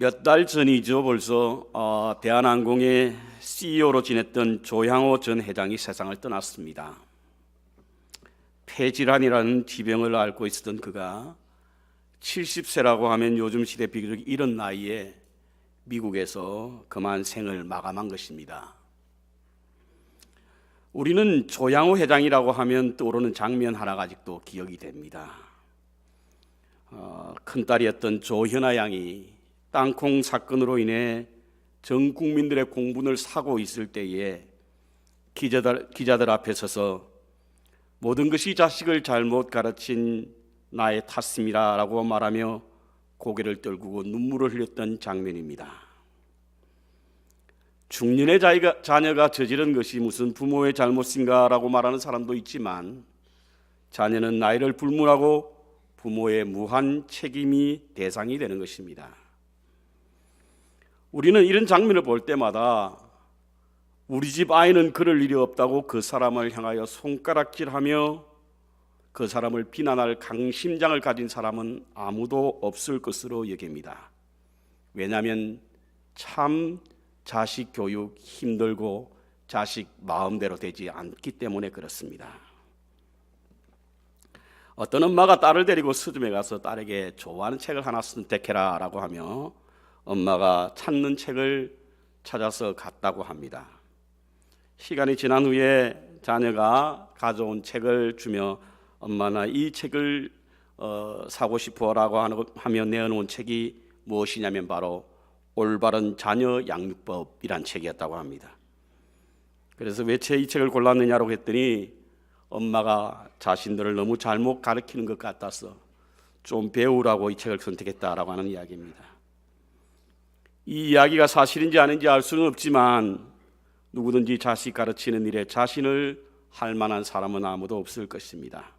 몇 달 전이죠. 벌써 대한항공의 CEO로 지냈던 조향호 전 회장이 세상을 떠났습니다. 폐질환이라는 지병을 앓고 있었던 그가 70세라고 하면 요즘 시대 비교적 이런 나이에 미국에서 그만 생을 마감한 것입니다. 우리는 조향호 회장이라고 하면 떠오르는 장면 하나가 아직도 기억이 됩니다. 큰딸이었던 조현아 양이 땅콩 사건으로 인해 전 국민들의 공분을 사고 있을 때에 기자들 앞에 서서 모든 것이 자식을 잘못 가르친 나의 탓입니다 라고 말하며 고개를 떨구고 눈물을 흘렸던 장면입니다. 중년의 자녀가 저지른 것이 무슨 부모의 잘못인가 라고 말하는 사람도 있지만, 자녀는 나이를 불문하고 부모의 무한 책임이 대상이 되는 것입니다. 우리는 이런 장면을 볼 때마다 우리 집 아이는 그럴 일이 없다고 그 사람을 향하여 손가락질하며 그 사람을 비난할 강심장을 가진 사람은 아무도 없을 것으로 여깁니다. 왜냐하면 참 자식 교육 힘들고 자식 마음대로 되지 않기 때문에 그렇습니다. 어떤 엄마가 딸을 데리고 서점에 가서 딸에게 좋아하는 책을 하나 선택해라 라고 하며 엄마가 찾는 책을 찾아서 갔다고 합니다. 시간이 지난 후에 자녀가 가져온 책을 주며 엄마 나 이 책을 사고 싶어라고 하며 내어놓은 책이 무엇이냐면 바로 올바른 자녀 양육법이란 책이었다고 합니다. 그래서 왜 이 책을 골랐느냐고 했더니 엄마가 자신들을 너무 잘못 가르치는 것 같아서 좀 배우라고 이 책을 선택했다라고 하는 이야기입니다. 이 이야기가 사실인지 아닌지 알 수는 없지만 누구든지 자식 가르치는 일에 자신을 할 만한 사람은 아무도 없을 것입니다.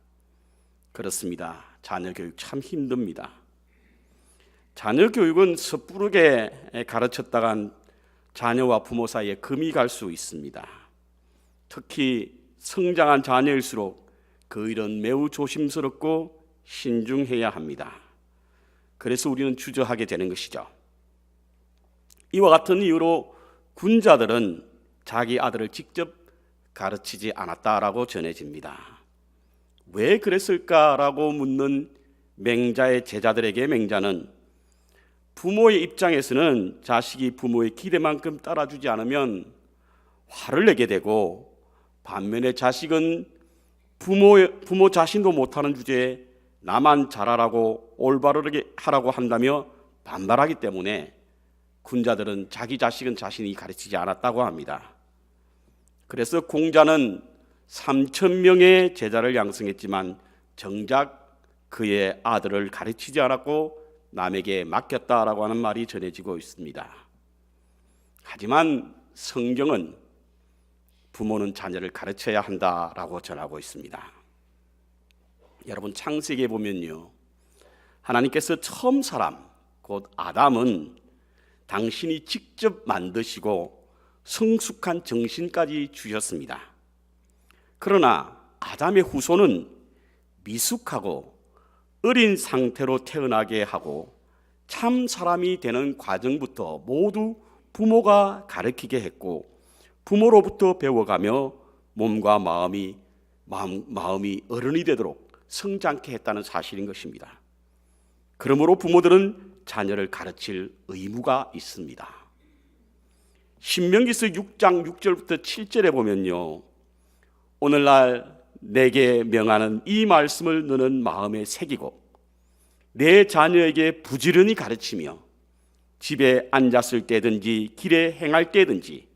그렇습니다. 자녀 교육 참 힘듭니다. 자녀 교육은 섣부르게 가르쳤다간 자녀와 부모 사이에 금이 갈 수 있습니다. 특히 성장한 자녀일수록 그 일은 매우 조심스럽고 신중해야 합니다. 그래서 우리는 주저하게 되는 것이죠. 이와 같은 이유로 군자들은 자기 아들을 직접 가르치지 않았다라고 전해집니다. 왜 그랬을까라고 묻는 맹자의 제자들에게 맹자는 부모의 입장에서는 자식이 부모의 기대만큼 따라주지 않으면 화를 내게 되고, 반면에 자식은 부모 자신도 못하는 주제에 나만 잘하라고 올바르게 하라고 한다며 반발하기 때문에 군자들은 자기 자식은 자신이 가르치지 않았다고 합니다. 그래서 공자는 3,000명의 제자를 양성했지만 정작 그의 아들을 가르치지 않았고 남에게 맡겼다라고 하는 말이 전해지고 있습니다. 하지만 성경은 부모는 자녀를 가르쳐야 한다라고 전하고 있습니다. 여러분, 창세기에 보면요, 하나님께서 처음 사람 곧 아담은 당신이 직접 만드시고 성숙한 정신까지 주셨습니다. 그러나 아담의 후손은 미숙하고 어린 상태로 태어나게 하고 참 사람이 되는 과정부터 모두 부모가 가르치게 했고, 부모로부터 배워가며 몸과 마음이 어른이 되도록 성장케 했다는 사실인 것입니다. 그러므로 부모들은 자녀를 가르칠 의무가 있습니다. 신명기서 6장 6절부터 7절에 보면요, 오늘날 내게 명하는 이 말씀을 너는 마음에 새기고 내 자녀에게 부지런히 가르치며 집에 앉았을 때든지 길에 행할 때든지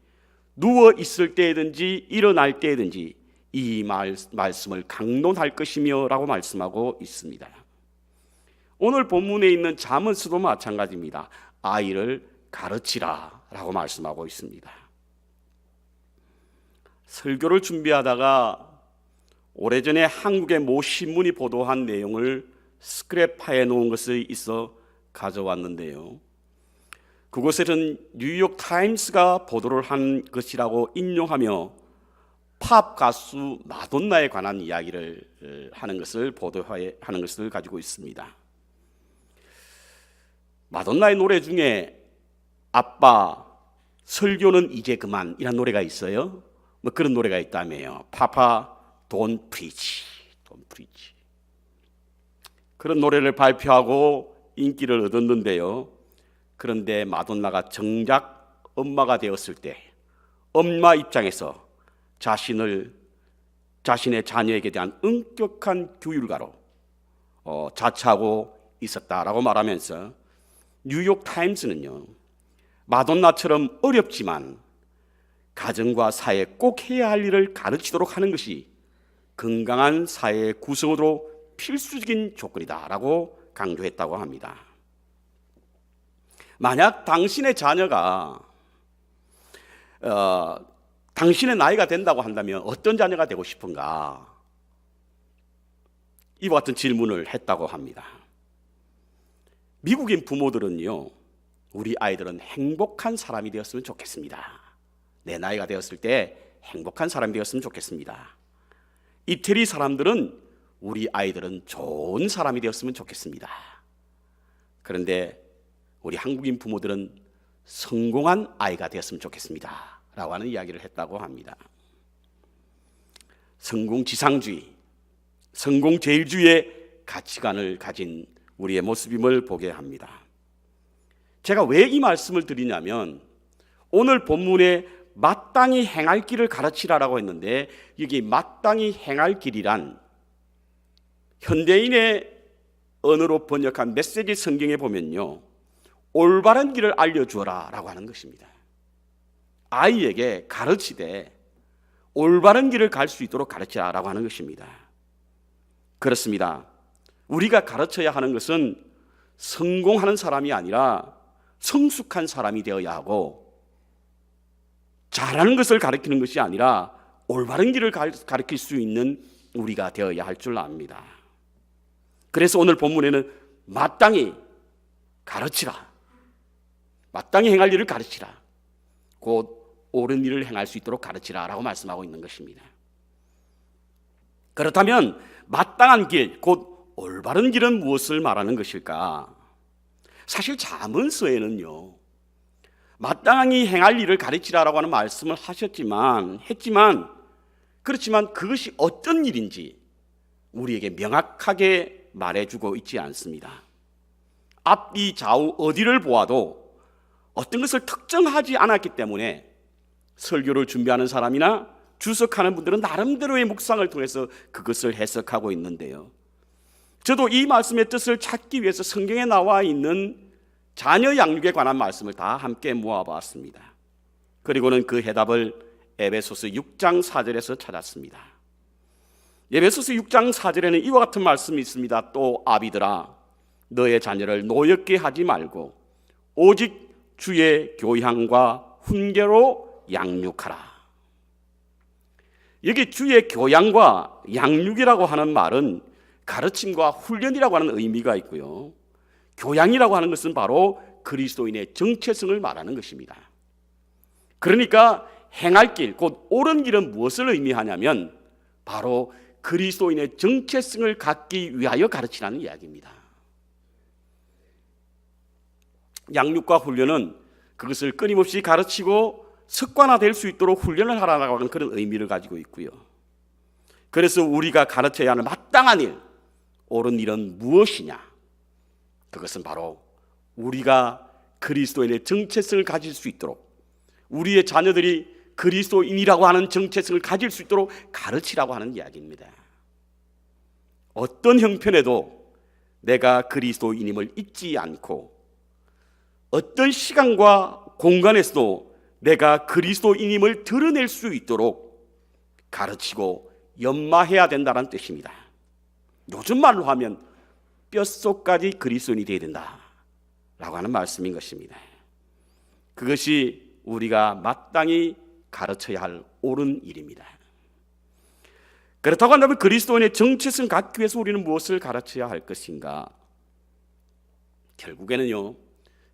누워 있을 때든지 일어날 때든지 이 말씀을 강론할 것이며 라고 말씀하고 있습니다. 오늘 본문에 있는 잠언서도 마찬가지입니다. 아이를 가르치라 라고 말씀하고 있습니다. 설교를 준비하다가 오래전에 한국의 모 신문이 보도한 내용을 스크랩파해 놓은 것이 있어 가져왔는데요, 그곳에는 뉴욕 타임스가 보도를 한 것이라고 인용하며 팝 가수 마돈나에 관한 이야기를 하는 것을 보도하는 것을 가지고 있습니다. 마돈나의 노래 중에 아빠 설교는 이제 그만 이런 노래가 있어요. 뭐 그런 노래가 있다며요. 파파 don't preach, don't preach. 그런 노래를 발표하고 인기를 얻었는데요. 그런데 마돈나가 정작 엄마가 되었을 때 엄마 입장에서 자신의 자녀에게 대한 엄격한 규율가로 자처하고 있었다라고 말하면서 뉴욕 타임스는요, 마돈나처럼 어렵지만 가정과 사회에 꼭 해야 할 일을 가르치도록 하는 것이 건강한 사회의 구성으로 필수적인 조건이다라고 강조했다고 합니다. 만약 당신의 자녀가 당신의 나이가 된다고 한다면 어떤 자녀가 되고 싶은가? 이와 같은 질문을 했다고 합니다. 미국인 부모들은요, 우리 아이들은 행복한 사람이 되었으면 좋겠습니다. 내 나이가 되었을 때 행복한 사람이 되었으면 좋겠습니다. 이태리 사람들은 우리 아이들은 좋은 사람이 되었으면 좋겠습니다. 그런데 우리 한국인 부모들은 성공한 아이가 되었으면 좋겠습니다 라고 하는 이야기를 했다고 합니다. 성공지상주의, 성공제일주의의 가치관을 가진 우리의 모습임을 보게 합니다. 제가 왜 이 말씀을 드리냐면 오늘 본문에 마땅히 행할 길을 가르치라라고 했는데 여기 마땅히 행할 길이란 현대인의 언어로 번역한 메시지 성경에 보면요, 올바른 길을 알려주어라 라고 하는 것입니다. 아이에게 가르치되 올바른 길을 갈 수 있도록 가르치라라고 하는 것입니다. 그렇습니다. 우리가 가르쳐야 하는 것은 성공하는 사람이 아니라 성숙한 사람이 되어야 하고, 잘하는 것을 가르치는 것이 아니라 올바른 길을 가르칠 수 있는 우리가 되어야 할 줄 압니다. 그래서 오늘 본문에는 마땅히 가르치라, 마땅히 행할 일을 가르치라, 곧 옳은 일을 행할 수 있도록 가르치라 라고 말씀하고 있는 것입니다. 그렇다면 마땅한 길, 곧 올바른 길은 무엇을 말하는 것일까? 사실 잠언서에는요, 마땅히 행할 일을 가르치라라고 하는 말씀을 했지만 그렇지만 그것이 어떤 일인지 우리에게 명확하게 말해주고 있지 않습니다. 앞뒤 좌우 어디를 보아도 어떤 것을 특정하지 않았기 때문에 설교를 준비하는 사람이나 주석하는 분들은 나름대로의 묵상을 통해서 그것을 해석하고 있는데요, 저도 이 말씀의 뜻을 찾기 위해서 성경에 나와 있는 자녀 양육에 관한 말씀을 다 함께 모아봤습니다. 그리고는 그 해답을 에베소서 6장 4절에서 찾았습니다. 에베소서 6장 4절에는 이와 같은 말씀이 있습니다. 또 아비들아, 너의 자녀를 노엽게 하지 말고 오직 주의 교양과 훈계로 양육하라. 여기 주의 교양과 양육이라고 하는 말은 가르침과 훈련이라고 하는 의미가 있고요, 교양이라고 하는 것은 바로 그리스도인의 정체성을 말하는 것입니다. 그러니까 행할 길, 곧 옳은 길은 무엇을 의미하냐면 바로 그리스도인의 정체성을 갖기 위하여 가르치라는 이야기입니다. 양육과 훈련은 그것을 끊임없이 가르치고 습관화될 수 있도록 훈련을 하라고 하는 그런 의미를 가지고 있고요. 그래서 우리가 가르쳐야 하는 마땅한 일, 옳은 일은 무엇이냐? 그것은 바로 우리가 그리스도인의 정체성을 가질 수 있도록, 우리의 자녀들이 그리스도인이라고 하는 정체성을 가질 수 있도록 가르치라고 하는 이야기입니다. 어떤 형편에도 내가 그리스도인임을 잊지 않고, 어떤 시간과 공간에서도 내가 그리스도인임을 드러낼 수 있도록 가르치고 연마해야 된다는 뜻입니다. 요즘 말로 하면 뼛속까지 그리스도인이 되어야 된다라고 하는 말씀인 것입니다. 그것이 우리가 마땅히 가르쳐야 할 옳은 일입니다. 그렇다고 한다면 그리스도인의 정체성 갖기 위해서 우리는 무엇을 가르쳐야 할 것인가? 결국에는요,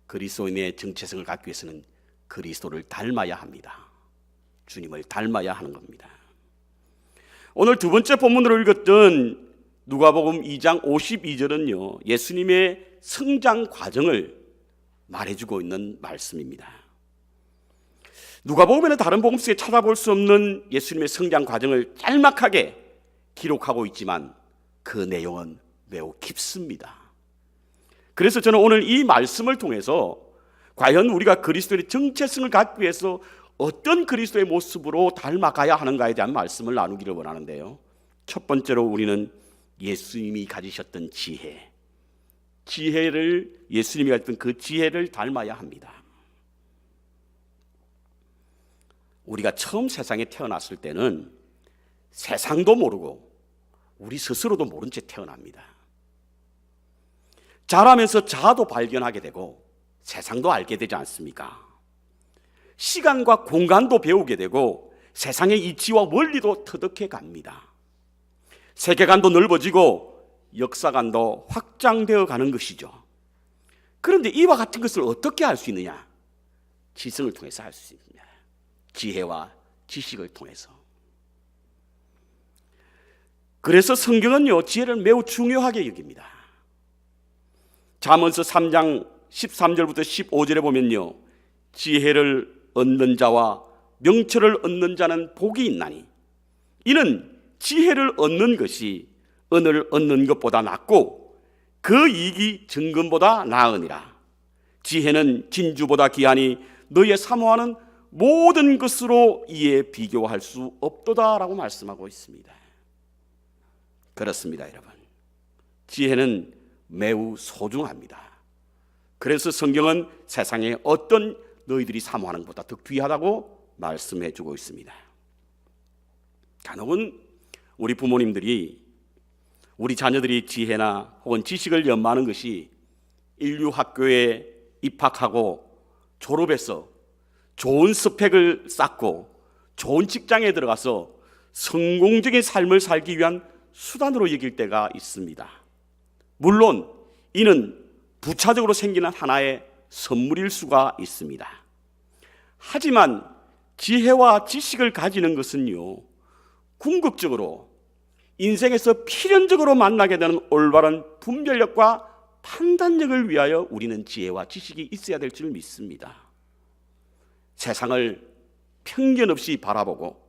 그리스도인의 정체성을 갖기 위해서는 그리스도를 닮아야 합니다. 주님을 닮아야 하는 겁니다. 오늘 두 번째 본문으로 읽었던 누가복음 2장 52절은요, 예수님의 성장 과정을 말해주고 있는 말씀입니다. 누가복음에는 다른 복음서에 찾아볼 수 없는 예수님의 성장 과정을 짤막하게 기록하고 있지만 그 내용은 매우 깊습니다. 그래서 저는 오늘 이 말씀을 통해서 과연 우리가 그리스도의 정체성을 갖기 위해서 어떤 그리스도의 모습으로 닮아가야 하는가에 대한 말씀을 나누기를 원하는데요. 첫 번째로 우리는 예수님이 가지셨던 지혜를 예수님이 가졌던 그 지혜를 닮아야 합니다. 우리가 처음 세상에 태어났을 때는 세상도 모르고 우리 스스로도 모른 채 태어납니다. 자라면서 자아도 발견하게 되고 세상도 알게 되지 않습니까? 시간과 공간도 배우게 되고 세상의 이치와 원리도 터득해 갑니다. 세계관도 넓어지고 역사관도 확장되어 가는 것이죠. 그런데 이와 같은 것을 어떻게 알 수 있느냐? 지성을 통해서 알 수 있습니다. 지혜와 지식을 통해서. 그래서 성경은요, 지혜를 매우 중요하게 여깁니다. 잠언서 3장 13절부터 15절에 보면요, 지혜를 얻는 자와 명철을 얻는 자는 복이 있나니 이는 지혜를 얻는 것이 은을 얻는 것보다 낫고 그 이익이 정금보다 나으니라. 지혜는 진주보다 귀하니 너의 사모하는 모든 것으로 이에 비교할 수 없도다라고 말씀하고 있습니다. 그렇습니다, 여러분. 지혜는 매우 소중합니다. 그래서 성경은 세상에 어떤 너희들이 사모하는 것보다 더 귀하다고 말씀해 주고 있습니다. 간혹은 우리 부모님들이 우리 자녀들이 지혜나 혹은 지식을 연마하는 것이 인류학교에 입학하고 졸업해서 좋은 스펙을 쌓고 좋은 직장에 들어가서 성공적인 삶을 살기 위한 수단으로 여길 때가 있습니다. 물론 이는 부차적으로 생기는 하나의 선물일 수가 있습니다. 하지만 지혜와 지식을 가지는 것은요, 궁극적으로 인생에서 필연적으로 만나게 되는 올바른 분별력과 판단력을 위하여 우리는 지혜와 지식이 있어야 될 줄 믿습니다. 세상을 편견 없이 바라보고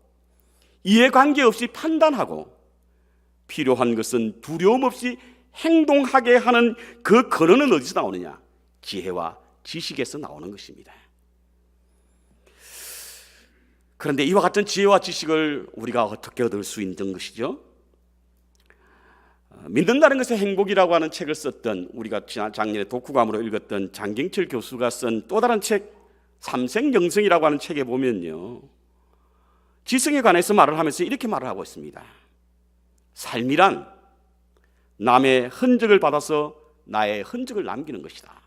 이해관계 없이 판단하고 필요한 것은 두려움 없이 행동하게 하는 그 근원은 어디서 나오느냐? 지혜와 지식에서 나오는 것입니다. 그런데 이와 같은 지혜와 지식을 우리가 어떻게 얻을 수 있는 것이죠? 믿는다는 것의 행복이라고 하는 책을 썼던, 우리가 지난 작년에 독후감으로 읽었던 장경철 교수가 쓴 또 다른 책 삼생영성이라고 하는 책에 보면요, 지성에 관해서 말을 하면서 이렇게 말을 하고 있습니다. 삶이란 남의 흔적을 받아서 나의 흔적을 남기는 것이다.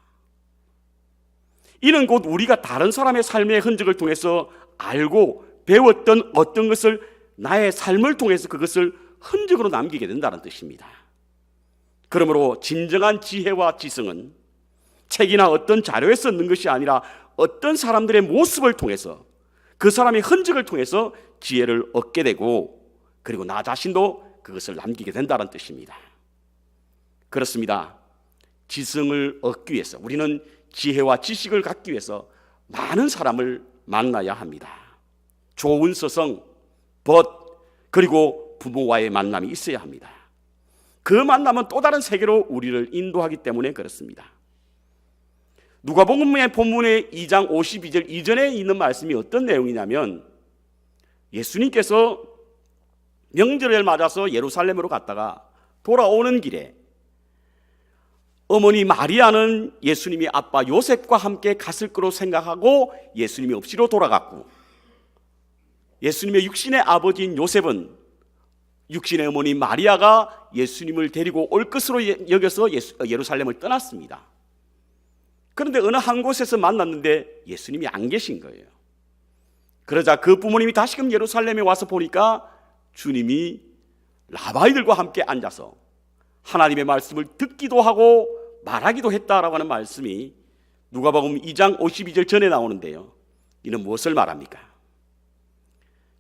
이는 곧 우리가 다른 사람의 삶의 흔적을 통해서 알고 배웠던 어떤 것을 나의 삶을 통해서 그것을 흔적으로 남기게 된다는 뜻입니다. 그러므로 진정한 지혜와 지성은 책이나 어떤 자료에 쓰는 것이 아니라 어떤 사람들의 모습을 통해서, 그 사람의 흔적을 통해서 지혜를 얻게 되고, 그리고 나 자신도 그것을 남기게 된다는 뜻입니다. 그렇습니다. 지성을 얻기 위해서, 우리는 지혜와 지식을 갖기 위해서 많은 사람을 만나야 합니다. 좋은 서성, 그리고 부모와의 만남이 있어야 합니다. 그 만남은 또 다른 세계로 우리를 인도하기 때문에 그렇습니다. 누가복음의 본문의 2장 52절 이전에 있는 말씀이 어떤 내용이냐면, 예수님께서 명절을 맞아서 예루살렘으로 갔다가 돌아오는 길에 어머니 마리아는 예수님이 아빠 요셉과 함께 갔을 거로 생각하고 예수님이 없이로 돌아갔고, 예수님의 육신의 아버지인 요셉은 육신의 어머니 마리아가 예수님을 데리고 올 것으로 여겨서 예루살렘을 떠났습니다. 그런데 어느 한 곳에서 만났는데 예수님이 안 계신 거예요. 그러자 그 부모님이 다시금 예루살렘에 와서 보니까 주님이 라바이들과 함께 앉아서 하나님의 말씀을 듣기도 하고 말하기도 했다라고 하는 말씀이 누가복음 2장 52절 전에 나오는데요, 이는 무엇을 말합니까?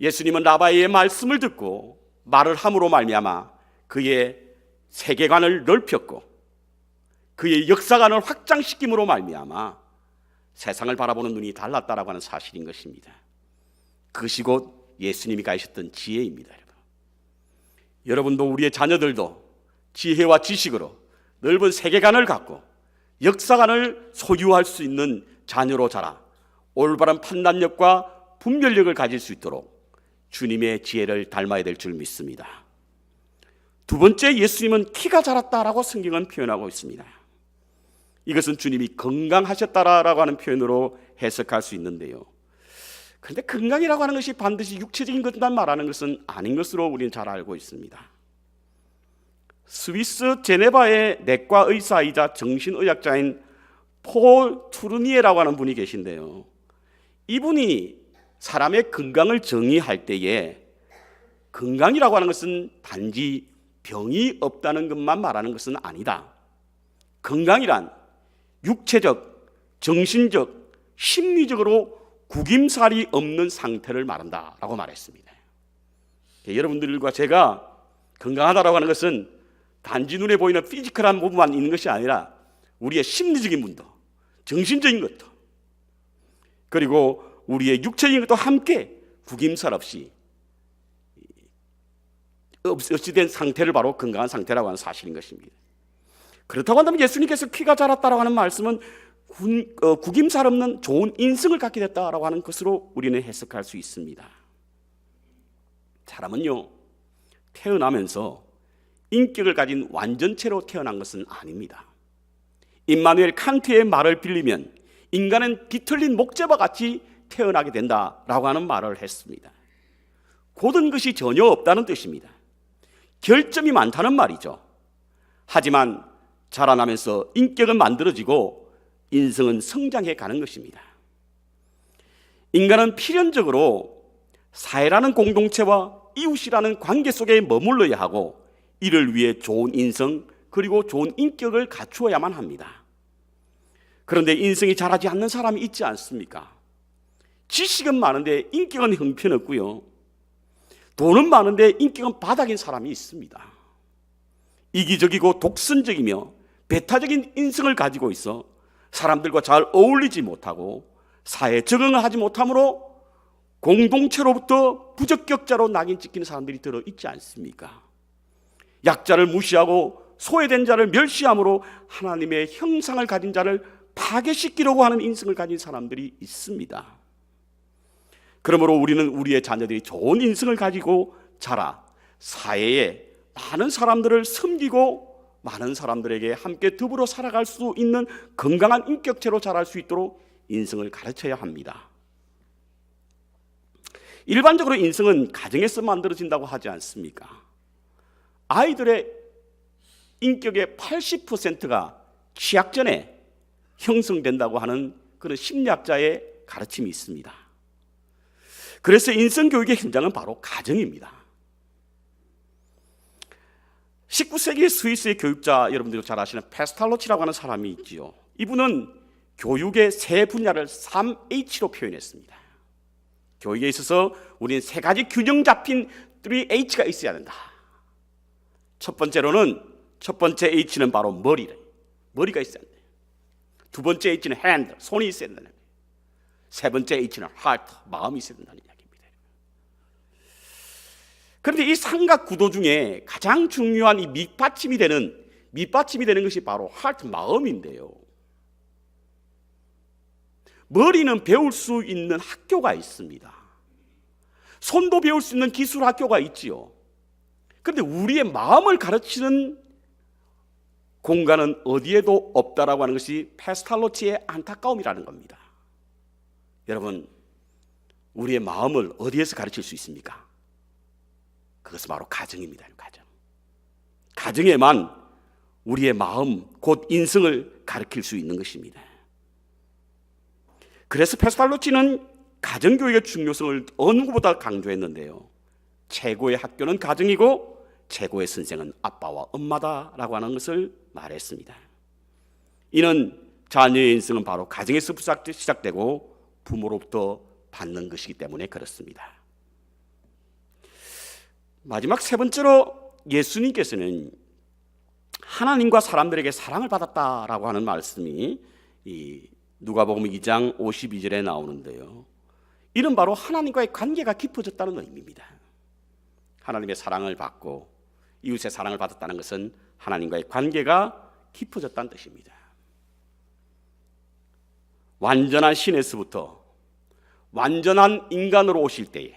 예수님은 라바이의 말씀을 듣고 말을 함으로 말미암아 그의 세계관을 넓혔고 그의 역사관을 확장시킴으로 말미암아 세상을 바라보는 눈이 달랐다라고 하는 사실인 것입니다. 그것이 곧 예수님이 가지셨던 지혜입니다. 여러분도 우리의 자녀들도 지혜와 지식으로 넓은 세계관을 갖고 역사관을 소유할 수 있는 자녀로 자라 올바른 판단력과 분별력을 가질 수 있도록 주님의 지혜를 닮아야 될 줄 믿습니다. 두 번째, 예수님은 키가 자랐다라고 성경은 표현하고 있습니다. 이것은 주님이 건강하셨다라고 하는 표현으로 해석할 수 있는데요. 그런데 건강이라고 하는 것이 반드시 육체적인 것만 말하는 것은 아닌 것으로 우리는 잘 알고 있습니다. 스위스 제네바의 내과 의사이자 정신의학자인 폴 투르니에라고 하는 분이 계신데요. 이분이 사람의 건강을 정의할 때에 건강이라고 하는 것은 단지 병이 없다는 것만 말하는 것은 아니다. 건강이란 육체적, 정신적, 심리적으로 구김살이 없는 상태를 말한다라고 말했습니다. 여러분들과 제가 건강하다라고 하는 것은 단지 눈에 보이는 피지컬한 부분만 있는 것이 아니라 우리의 심리적인 부분도, 정신적인 것도, 그리고 우리의 육체적인 것도 함께 구김살 없이 된 상태를 바로 건강한 상태라고 하는 사실인 것입니다. 그렇다고 한다면 예수님께서 키가 자랐다라고 하는 말씀은 구김살 없는 좋은 인성을 갖게 됐다라고 하는 것으로 우리는 해석할 수 있습니다. 사람은요, 태어나면서 인격을 가진 완전체로 태어난 것은 아닙니다. 임마누엘 칸트의 말을 빌리면 인간은 뒤틀린 목재와 같이 태어나게 된다라고 하는 말을 했습니다. 고든 것이 전혀 없다는 뜻입니다. 결점이 많다는 말이죠. 하지만 자라나면서 인격은 만들어지고 인성은 성장해 가는 것입니다. 인간은 필연적으로 사회라는 공동체와 이웃이라는 관계 속에 머물러야 하고 이를 위해 좋은 인성 그리고 좋은 인격을 갖추어야만 합니다. 그런데 인성이 자라지 않는 사람이 있지 않습니까? 지식은 많은데 인격은 형편없고요. 돈은 많은데 인격은 바닥인 사람이 있습니다. 이기적이고 독선적이며 배타적인 인성을 가지고 있어 사람들과 잘 어울리지 못하고 사회에 적응을 하지 못하므로 공동체로부터 부적격자로 낙인 찍히는 사람들이 들어 있지 않습니까? 약자를 무시하고 소외된 자를 멸시함으로 하나님의 형상을 가진 자를 파괴시키려고 하는 인성을 가진 사람들이 있습니다. 그러므로 우리는 우리의 자녀들이 좋은 인성을 가지고 자라 사회에 많은 사람들을 섬기고 많은 사람들에게 함께 더불어 살아갈 수 있는 건강한 인격체로 자랄 수 있도록 인성을 가르쳐야 합니다. 일반적으로 인성은 가정에서 만들어진다고 하지 않습니까? 아이들의 인격의 80%가 취학 전에 형성된다고 하는 그런 심리학자의 가르침이 있습니다. 그래서 인성교육의 현장은 바로 가정입니다. 19세기 스위스의 교육자 여러분들도 잘 아시는 페스탈로치라고 하는 사람이 있지요. 이분은 교육의 세 분야를 3H로 표현했습니다. 교육에 있어서 우리는 세 가지 균형 잡힌 3H가 있어야 된다. 첫 번째 H는 바로 머리가 있어야 된다. 두 번째 H는 hand, 손이 있어야 된다. 세 번째 H는 heart, 마음이 있어야 된다는 이야기입니다. 그런데 이 삼각 구도 중에 가장 중요한 이 밑받침이 되는 것이 바로 heart, 마음인데요. 머리는 배울 수 있는 학교가 있습니다. 손도 배울 수 있는 기술 학교가 있지요. 그런데 우리의 마음을 가르치는 공간은 어디에도 없다라고 하는 것이 페스탈로치의 안타까움이라는 겁니다. 여러분, 우리의 마음을 어디에서 가르칠 수 있습니까? 그것은 바로 가정입니다. 가정에만 우리의 마음, 곧 인성을 가르칠 수 있는 것입니다. 그래서 페스탈로치는 가정교육의 중요성을 어느 누구보다 강조했는데요. 최고의 학교는 가정이고 최고의 선생은 아빠와 엄마다라고 하는 것을 말했습니다. 이는 자녀의 인성은 바로 가정에서 시작되고 부모로부터 받는 것이기 때문에 그렇습니다. 마지막 세 번째로 예수님께서는 하나님과 사람들에게 사랑을 받았다라고 하는 말씀이 누가복음 2장 52절에 나오는데요. 이는 바로 하나님과의 관계가 깊어졌다는 의미입니다. 하나님의 사랑을 받고 이웃의 사랑을 받았다는 것은 하나님과의 관계가 깊어졌다는 뜻입니다. 완전한 신에서부터 완전한 인간으로 오실 때에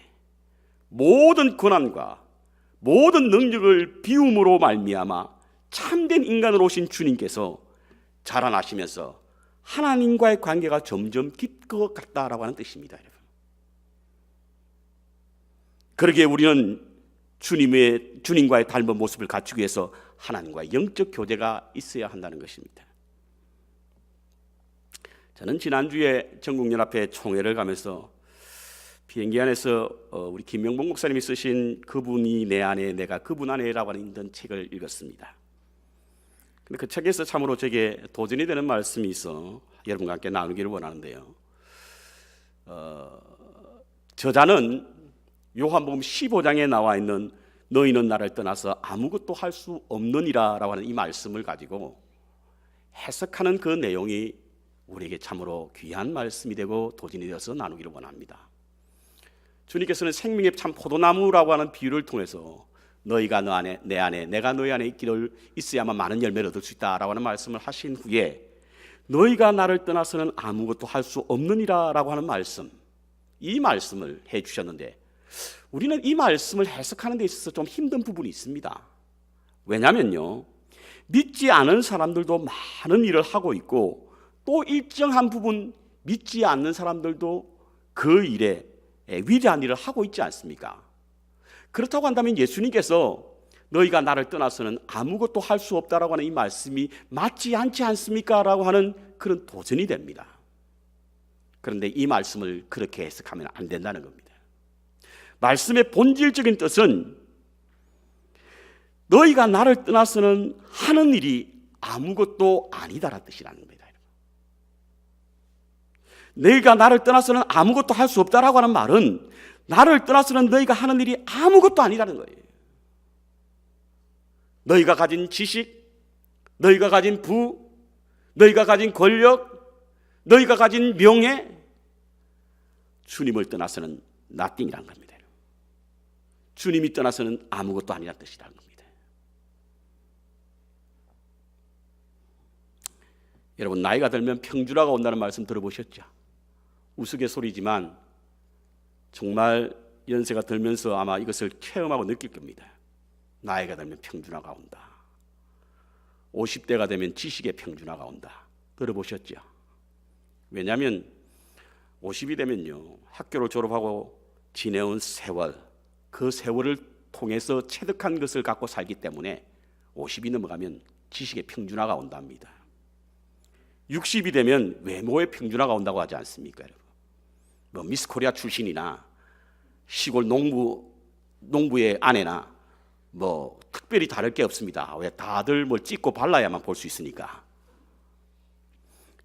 모든 고난과 모든 능력을 비움으로 말미암아 참된 인간으로 오신 주님께서 자라나시면서 하나님과의 관계가 점점 깊어 갔다라고 하는 뜻입니다. 여러분. 그러기에 우리는 주님과의 닮은 모습을 갖추기 위해서 하나님과의 영적 교제가 있어야 한다는 것입니다. 저는 지난주에 전국연합회 총회를 가면서 비행기 안에서 우리 김명복 목사님이 쓰신 그분이 내 안에 내가 그분 안에라고 하는 책을 읽었습니다. 근데 그 책에서 참으로 제게 도전이 되는 말씀이 있어 여러분과 함께 나누기를 원하는데요. 저자는 요한복음 15장에 나와 있는 너희는 나를 떠나서 아무것도 할 수 없느니라라고 하는 이 말씀을 가지고 해석하는 그 내용이 우리에게 참으로 귀한 말씀이 되고 도전이 되어서 나누기를 원합니다. 주님께서는 생명의 참 포도나무라고 하는 비유를 통해서 너희가 너 안에 내 안에 내가 너희 안에 있어야만 많은 열매를 얻을 수 있다라고 하는 말씀을 하신 후에 너희가 나를 떠나서는 아무것도 할 수 없느니라라고 하는 말씀, 이 말씀을 해주셨는데 우리는 이 말씀을 해석하는 데 있어서 좀 힘든 부분이 있습니다. 왜냐하면요, 믿지 않은 사람들도 많은 일을 하고 있고 또 일정한 부분 믿지 않는 사람들도 그 일에 위대한 일을 하고 있지 않습니까? 그렇다고 한다면 예수님께서 너희가 나를 떠나서는 아무것도 할 수 없다라고 하는 이 말씀이 맞지 않지 않습니까? 라고 하는 그런 도전이 됩니다. 그런데 이 말씀을 그렇게 해석하면 안 된다는 겁니다. 말씀의 본질적인 뜻은 너희가 나를 떠나서는 하는 일이 아무것도 아니다라는 뜻이라는 겁니다. 너희가 나를 떠나서는 아무것도 할 수 없다라고 하는 말은 나를 떠나서는 너희가 하는 일이 아무것도 아니라는 거예요. 너희가 가진 지식, 너희가 가진 부, 너희가 가진 권력, 너희가 가진 명예, 주님을 떠나서는 nothing이란 겁니다. 주님이 떠나서는 아무것도 아니란 뜻이라는 겁니다. 여러분, 나이가 들면 평준화가 온다는 말씀 들어보셨죠? 우스갯소리지만 정말 연세가 들면서 아마 이것을 체험하고 느낄 겁니다. 나이가 들면 평준화가 온다. 50대가 되면 지식의 평준화가 온다. 들어보셨죠? 왜냐하면 50이 되면요, 학교를 졸업하고 지내온 세월, 그 세월을 통해서 체득한 것을 갖고 살기 때문에 50이 넘어가면 지식의 평준화가 온답니다. 60이 되면 외모의 평준화가 온다고 하지 않습니까? 여러분? 뭐 미스 코리아 출신이나 시골 농부의 아내나 뭐 특별히 다를 게 없습니다. 왜 다들 뭘 찍고 발라야만 볼 수 있으니까.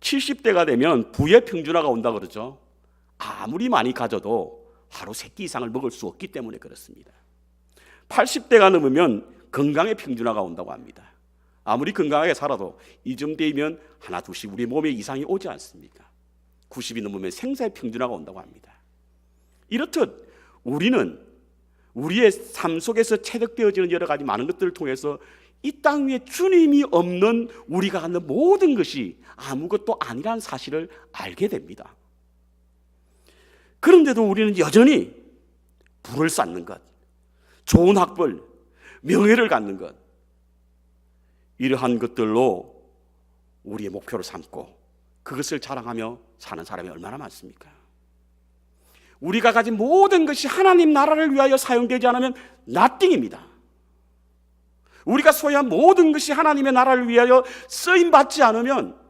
70대가 되면 부의 평준화가 온다 그러죠. 아무리 많이 가져도 하루 3끼 이상을 먹을 수 없기 때문에 그렇습니다. 80대가 넘으면 건강의 평준화가 온다고 합니다. 아무리 건강하게 살아도 이쯤 되면 하나 둘씩 우리 몸에 이상이 오지 않습니까? 90이 넘으면 생사의 평준화가 온다고 합니다. 이렇듯 우리는 우리의 삶 속에서 체득되어지는 여러 가지 많은 것들을 통해서 이 땅 위에 주님이 없는 우리가 갖는 모든 것이 아무것도 아니라는 사실을 알게 됩니다. 그런데도 우리는 여전히 부를 쌓는 것, 좋은 학벌, 명예를 갖는 것, 이러한 것들로 우리의 목표를 삼고 그것을 자랑하며 사는 사람이 얼마나 많습니까? 우리가 가진 모든 것이 하나님 나라를 위하여 사용되지 않으면 nothing입니다. 우리가 소유한 모든 것이 하나님의 나라를 위하여 쓰임받지 않으면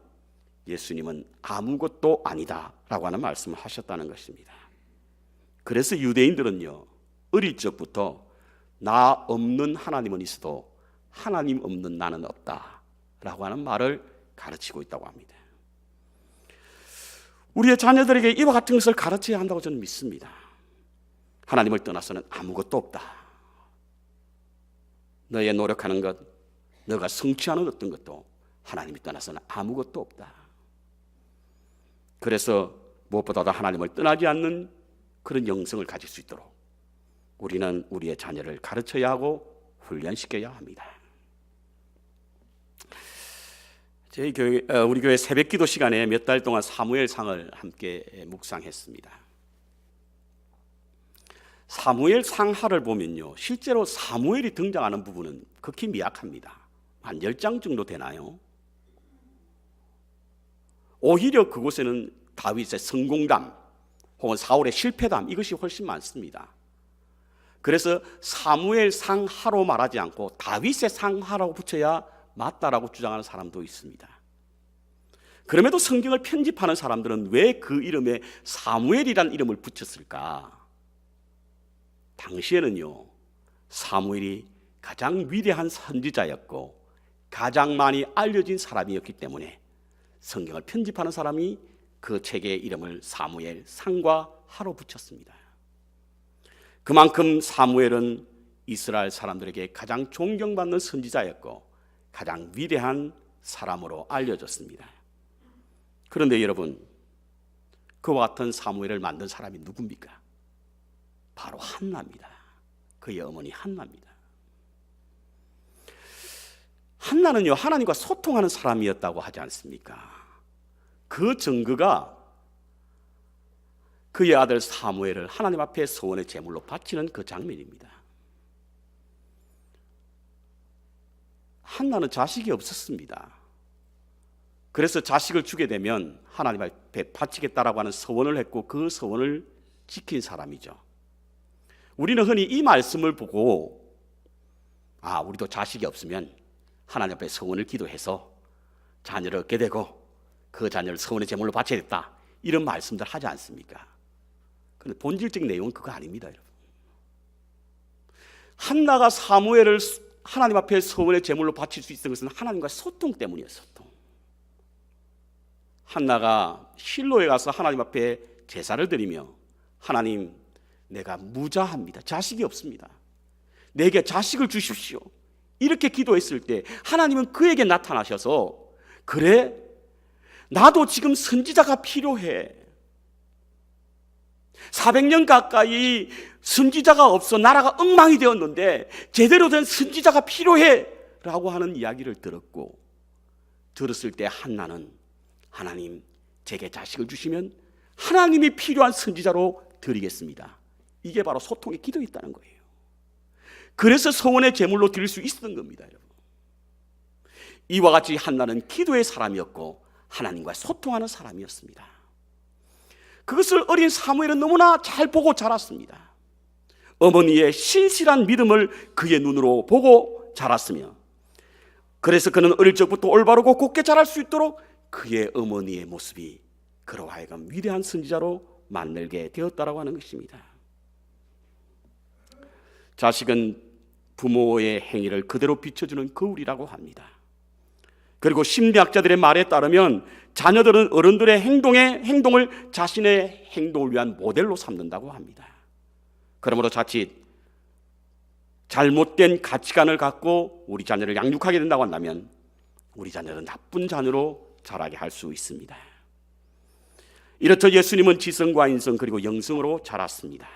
예수님은 아무것도 아니다라고 하는 말씀을 하셨다는 것입니다. 그래서 유대인들은요, 어릴 적부터 나 없는 하나님은 있어도 하나님 없는 나는 없다라고 하는 말을 가르치고 있다고 합니다. 우리의 자녀들에게 이와 같은 것을 가르쳐야 한다고 저는 믿습니다. 하나님을 떠나서는 아무것도 없다. 너의 노력하는 것, 너가 성취하는 어떤 것도 하나님이 떠나서는 아무것도 없다. 그래서 무엇보다도 하나님을 떠나지 않는 그런 영성을 가질 수 있도록 우리는 우리의 자녀를 가르쳐야 하고 훈련시켜야 합니다. 우리 교회 새벽기도 시간에 몇 달 동안 사무엘상을 함께 묵상했습니다. 사무엘상하를 보면요, 실제로 사무엘이 등장하는 부분은 극히 미약합니다. 한 10장 정도 되나요? 오히려 그곳에는 다윗의 성공담 혹은 사울의 실패담, 이것이 훨씬 많습니다. 그래서 사무엘 상하로 말하지 않고 다윗의 상하라고 붙여야 맞다라고 주장하는 사람도 있습니다. 그럼에도 성경을 편집하는 사람들은 왜 그 이름에 사무엘이라는 이름을 붙였을까? 당시에는요, 사무엘이 가장 위대한 선지자였고 가장 많이 알려진 사람이었기 때문에 성경을 편집하는 사람이 그 책의 이름을 사무엘 상과 하로 붙였습니다. 그만큼 사무엘은 이스라엘 사람들에게 가장 존경받는 선지자였고 가장 위대한 사람으로 알려졌습니다. 그런데 여러분, 그와 같은 사무엘을 만든 사람이 누굽니까? 바로 한나입니다. 그의 어머니 한나입니다. 한나는요, 하나님과 소통하는 사람이었다고 하지 않습니까? 그 증거가 그의 아들 사무엘을 하나님 앞에 소원의 제물로 바치는 그 장면입니다. 한나는 자식이 없었습니다. 그래서 자식을 주게 되면 하나님 앞에 바치겠다라고 하는 서원을 했고 그 서원을 지킨 사람이죠. 우리는 흔히 이 말씀을 보고 우리도 자식이 없으면 하나님 앞에 서원을 기도해서 자녀를 얻게 되고 그 자녀를 서원의 제물로 바쳐야겠다, 이런 말씀들 하지 않습니까? 그런데 본질적인 내용은 그거 아닙니다, 여러분. 한나가 사무엘을 하나님 앞에 서원의 제물로 바칠 수 있었던 것은 하나님과 소통 때문이에요. 소통. 한나가 실로에 가서 하나님 앞에 제사를 드리며 하나님, 내가 무자합니다. 자식이 없습니다. 내게 자식을 주십시오. 이렇게 기도했을 때 하나님은 그에게 나타나셔서, 그래, 나도 지금 선지자가 필요해. 400년 가까이 선지자가 없어 나라가 엉망이 되었는데 제대로 된 선지자가 필요해 라고 하는 이야기를 들었을 때 한나는, 하나님, 제게 자식을 주시면 하나님이 필요한 선지자로 드리겠습니다. 이게 바로 소통의 기도였다는 거예요. 그래서 서원의 제물로 드릴 수 있었던 겁니다, 여러분. 이와 같이 한나는 기도의 사람이었고 하나님과 소통하는 사람이었습니다. 그것을 어린 사무엘은 너무나 잘 보고 자랐습니다. 어머니의 신실한 믿음을 그의 눈으로 보고 자랐으며, 그래서 그는 어릴 적부터 올바르고 곱게 자랄 수 있도록 그의 어머니의 모습이 그로 하여금 위대한 선지자로 만들게 되었다라고 하는 것입니다. 자식은 부모의 행위를 그대로 비춰주는 거울이라고 합니다. 그리고 심리학자들의 말에 따르면 자녀들은 어른들의 행동을 자신의 행동을 위한 모델로 삼는다고 합니다. 그러므로 자칫 잘못된 가치관을 갖고 우리 자녀를 양육하게 된다고 한다면 우리 자녀는 나쁜 자녀로 자라게 할 수 있습니다. 이렇듯 예수님은 지성과 인성 그리고 영성으로 자랐습니다.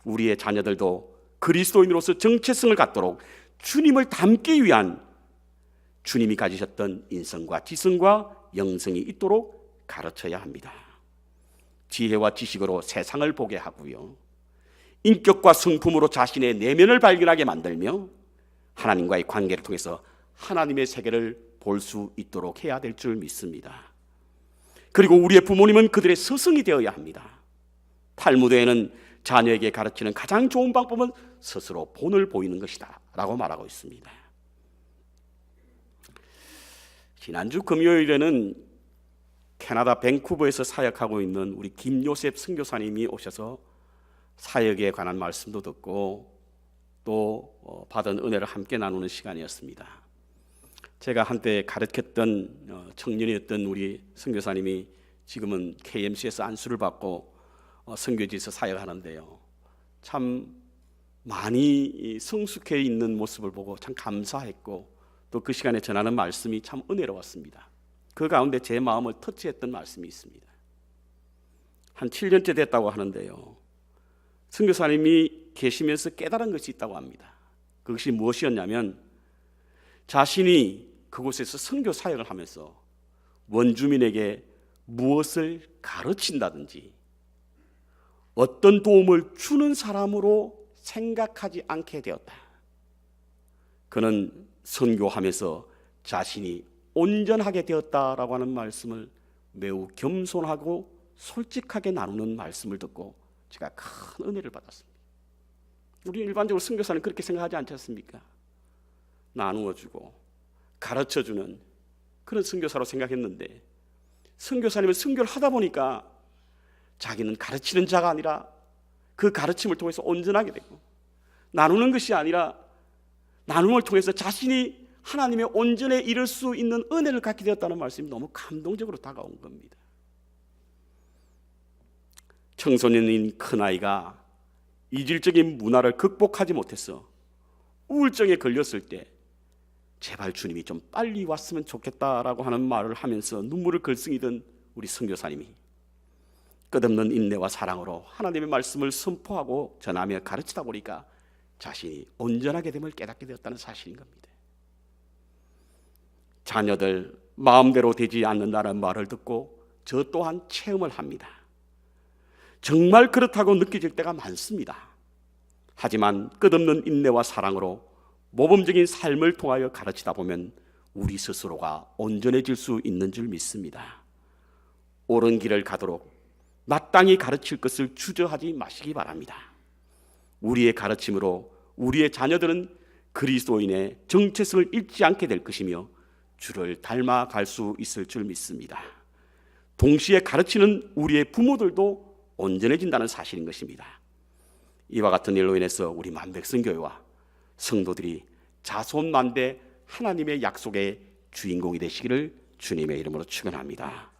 우리의 자녀들도 그리스도인으로서 정체성을 갖도록 주님을 닮기 위한 주님이 가지셨던 인성과 지성과 영성이 있도록 가르쳐야 합니다. 지혜와 지식으로 세상을 보게 하고요, 인격과 성품으로 자신의 내면을 발견하게 만들며 하나님과의 관계를 통해서 하나님의 세계를 볼 수 있도록 해야 될 줄 믿습니다. 그리고 우리의 부모님은 그들의 스승이 되어야 합니다. 탈무드에는 자녀에게 가르치는 가장 좋은 방법은 스스로 본을 보이는 것이다 라고 말하고 있습니다. 지난주 금요일에는 캐나다 밴쿠버에서 사역하고 있는 우리 김요셉 선교사님이 오셔서 사역에 관한 말씀도 듣고 또 받은 은혜를 함께 나누는 시간이었습니다. 제가 한때 가르쳤던 청년이었던 우리 선교사님이 지금은 KMC에서 안수를 받고 선교지에서 사역하는데요, 참 많이 성숙해 있는 모습을 보고 참 감사했고 또 그 시간에 전하는 말씀이 참 은혜로웠습니다. 그 가운데 제 마음을 터치했던 말씀이 있습니다. 한 7년째 됐다고 하는데요. 선교사님이 계시면서 깨달은 것이 있다고 합니다. 그것이 무엇이었냐면 자신이 그곳에서 선교 사역을 하면서 원주민에게 무엇을 가르친다든지 어떤 도움을 주는 사람으로 생각하지 않게 되었다. 그는 선교하면서 자신이 온전하게 되었다라고 하는 말씀을 매우 겸손하고 솔직하게 나누는 말씀을 듣고 제가 큰 은혜를 받았습니다. 우리 일반적으로 선교사는 그렇게 생각하지 않지 않습니까? 나누어주고 가르쳐주는 그런 선교사로 생각했는데 선교사님은 선교를 하다 보니까 자기는 가르치는 자가 아니라 그 가르침을 통해서 온전하게 되고 나누는 것이 아니라 나눔을 통해서 자신이 하나님의 온전에 이를 수 있는 은혜를 갖게 되었다는 말씀이 너무 감동적으로 다가온 겁니다. 청소년인 큰아이가 이질적인 문화를 극복하지 못해서 우울증에 걸렸을 때 제발 주님이 좀 빨리 왔으면 좋겠다라고 하는 말을 하면서 눈물을 글썽이던 우리 선교사님이 끝없는 인내와 사랑으로 하나님의 말씀을 선포하고 전하며 가르치다 보니까 자신이 온전하게 됨을 깨닫게 되었다는 사실인 겁니다. 자녀들 마음대로 되지 않는다는 말을 듣고 저 또한 체험을 합니다. 정말 그렇다고 느껴질 때가 많습니다. 하지만 끝없는 인내와 사랑으로 모범적인 삶을 통하여 가르치다 보면 우리 스스로가 온전해질 수 있는 줄 믿습니다. 옳은 길을 가도록 마땅히 가르칠 것을 주저하지 마시기 바랍니다. 우리의 가르침으로 우리의 자녀들은 그리스도인의 정체성을 잃지 않게 될 것이며 주를 닮아갈 수 있을 줄 믿습니다. 동시에 가르치는 우리의 부모들도 온전해진다는 사실인 것입니다. 이와 같은 일로 인해서 우리 만백성교회와 성도들이 자손만대 하나님의 약속의 주인공이 되시기를 주님의 이름으로 축원합니다.